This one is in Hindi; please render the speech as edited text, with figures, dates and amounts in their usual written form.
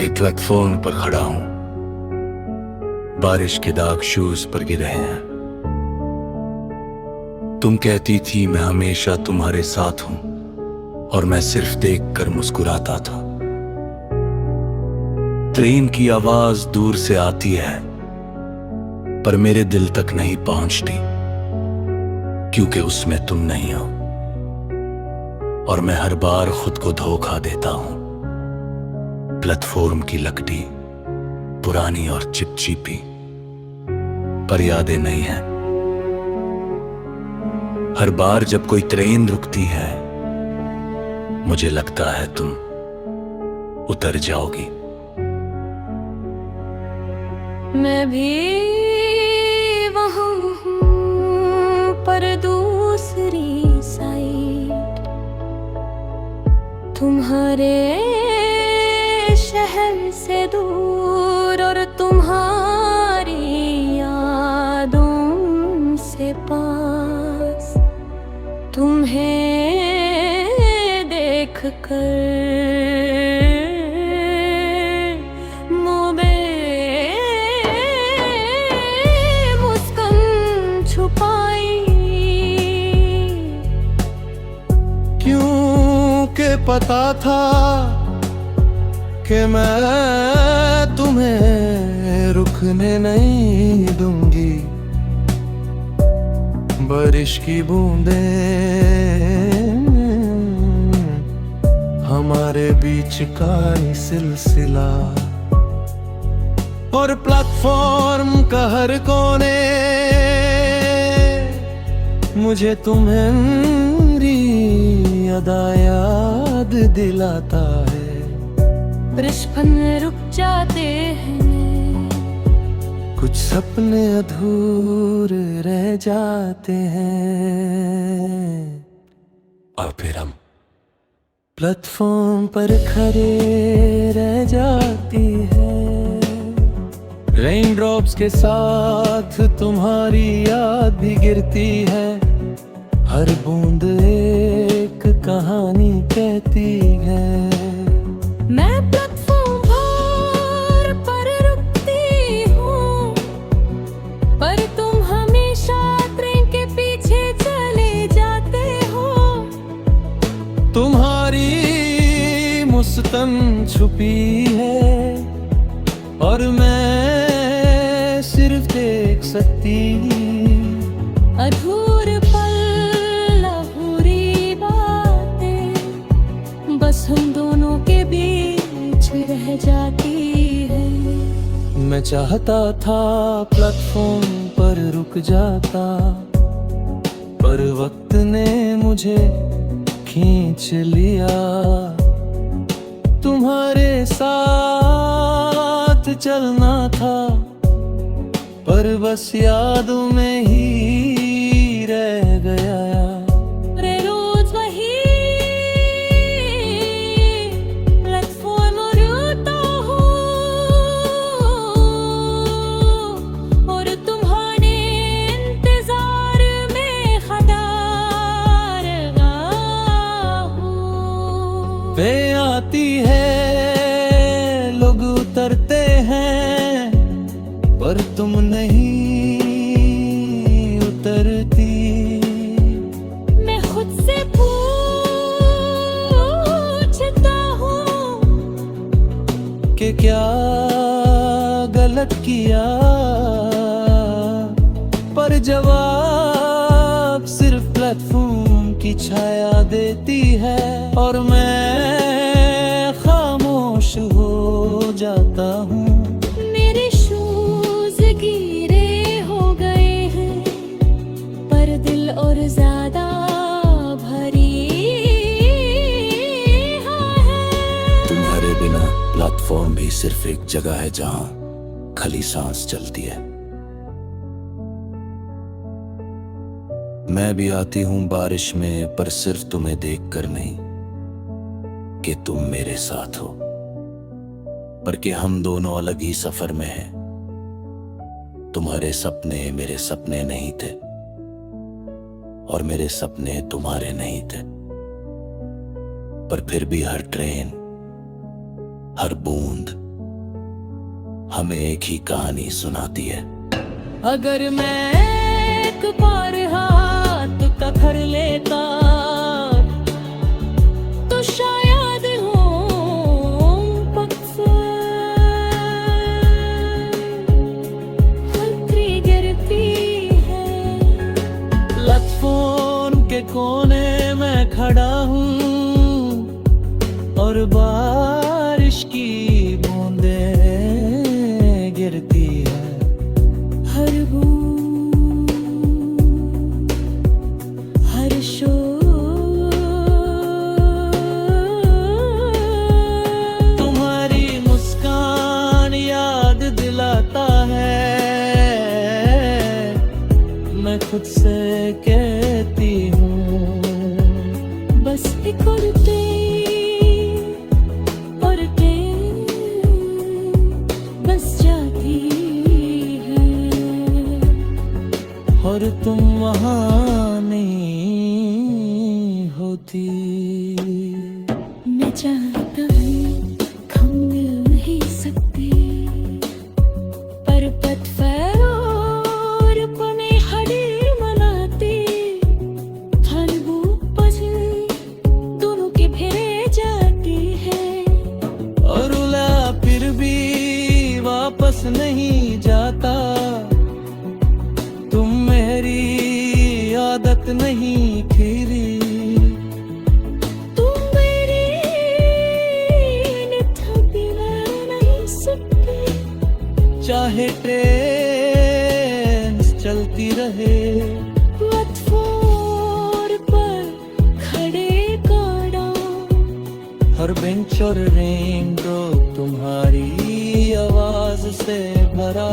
एक प्लेटफॉर्म पर खड़ा हूं, बारिश के दाग शूज पर गिरे हैं। तुम कहती थी मैं हमेशा तुम्हारे साथ हूं, और मैं सिर्फ देखकर मुस्कुराता था। ट्रेन की आवाज दूर से आती है, पर मेरे दिल तक नहीं पहुंचती, क्योंकि उसमें तुम नहीं हो। और मैं हर बार खुद को धोखा देता हूं। प्लेटफॉर्म की लकड़ी पुरानी और चिपचिपी, पर यादें नहीं हैं। हर बार जब कोई ट्रेन रुकती है, मुझे लगता है तुम उतर जाओगी। मैं भी वहाँ हूँ, पर दूसरी साइड, तुम्हारे शहर से दूर और तुम्हारी यादों से पास। तुम्हें देख कर मुँह में मुस्कान छुपाई, क्योंकि पता था कि मैं तुम्हें रुकने नहीं दूंगी। बारिश की बूंदें हमारे बीच का ही सिलसिला, और प्लेटफॉर्म का हर कोने मुझे तुम्हारी अदा याद दिलाता है। बचपन रुक जाते हैं, कुछ सपने अधूरे रह जाते हैं, और फिर हम प्लेटफॉर्म पर खड़े रह जाती है। रेन ड्रॉप्स के साथ तुम्हारी याद भी गिरती है, हर बूंद एक कहानी कहती है। मैं प्लेटफॉर्म पर रुकती हूँ, पर तुम हमेशा ट्रेन के पीछे चले जाते हो। तुम्हारी मुस्कान छुपी है, और मैं सिर्फ देख सकती अधूरे पल, अधूरी बातें, बस हम दोनों के बीच रह जाती है। मैं चाहता था प्लेटफॉर्म पर रुक जाता, पर वक्त ने मुझे खींच लिया। तुम्हारे साथ चलना था, पर बस यादों में ही रह गया। रोज वही प्लेटफॉर्म रुकता हूँ, और तुम्हारे इंतजार में खड़ा रहा हूँ। वे आती है, लोग उतरते हैं, पर तुम नहीं उतरती। मैं खुद से पूछता हूँ कि क्या गलत किया, पर जवाब सिर्फ प्लेटफॉर्म की छाया देती है, और मैं खामोश हो जाता हूँ। मेरे शूज गीले हो गए हैं, पर दिल और ज्यादा भरी है। तुम्हारे बिना प्लेटफॉर्म भी सिर्फ एक जगह है जहां खाली सांस चलती है। मैं भी आती हूं बारिश में, पर सिर्फ तुम्हें देखकर नहीं कि तुम मेरे साथ हो, पर कि हम दोनों अलग ही सफर में हैं। तुम्हारे सपने मेरे सपने नहीं थे, और मेरे सपने तुम्हारे नहीं थे, पर फिर भी हर ट्रेन, हर बूंद हमें एक ही कहानी सुनाती है। अगर मैं एक बार हाथ पकड़ लेता तो शायद हो पत्थर गिरती है। प्लेटफॉर्म के कोने में खड़ा हूँ और बारिश की बूंदें गिरती है। हर बूंद, हर शोर तुम्हारी मुस्कान याद दिलाता है। मैं खुद से कहती हूँ बस एक और बस जाती है। और तुम वहाँ नहीं होती। मैं चाहता हूँ हम मिल नहीं सकते, पर पत्थर और पने हरे मनाते हलवू पजल दोनों के फेरे जाती है। और रुला फिर भी वापस नहीं जाता। तुम मेरी आदत नहीं खीरी। तुम मेरी नित बिना नहीं सकते। चाहे ट्रेन चलती रहे, प्लेटफॉर्म पर खड़े गाड़ा, हर बेंच और रिंग रोड तुम्हारी आवाज से भरा